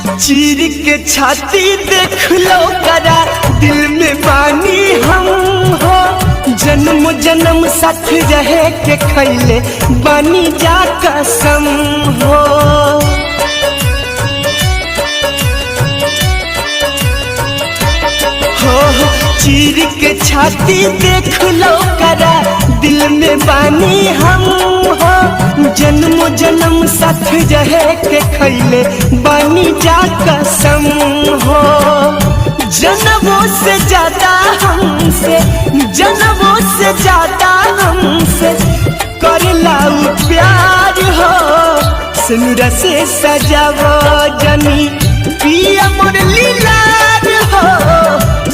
चीर के छाती देख लो करा दिल में बानी हम हो, जन्म जन्म साथ रहे के खैले बानी जा कसम हो। चीर के छाती देख लो करा दिल में बानी हम हो, जन्म जन्म साथ रहे के खैले बानी जा कसम हो। जन्मों से ज्यादा हमसे, जन्मों से ज्यादा हमसे करला प्यार हो। सिनुरा से सजावो जनी पिया मुरली लाल हो,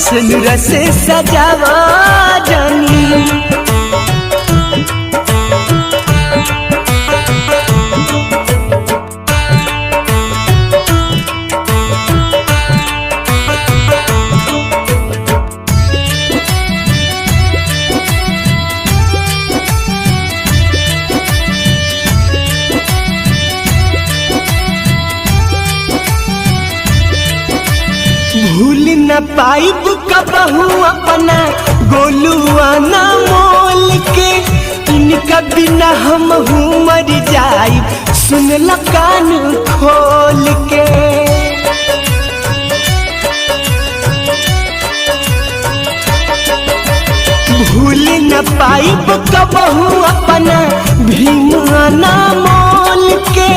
सिनुरा से सजावो जनी। भूल न पाइब कबहू अपना गोलुआ ना मोल के, इनका बिना हम मर जाइब सुन ल कान खोल के। भूल न पाइब कबहू अपना भीमुआ ना मोल के,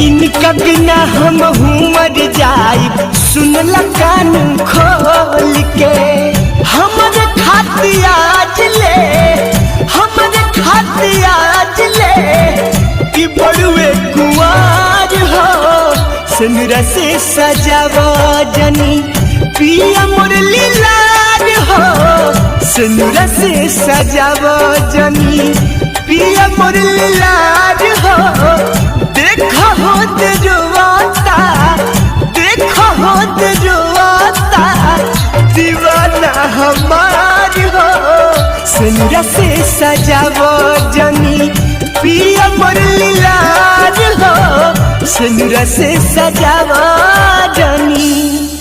इनका बिना हम मर जाइब सुन ल कान खोल के। हमर खातिर आज ले, हमर खातिर आज ले कि बड़ुए कुंवार हो। सिनुरा से सजावो जनी पिया मुरली लाल हो, सिनुरा से सजावो जनी पिया मुरली लाल हो। देखो हो रुआता, देखो हो रुआता दीवाना हमार हो। सिनुरा से सजावो जनी पिया मुरली लाल हो, सिनुरा से सजावो जनी।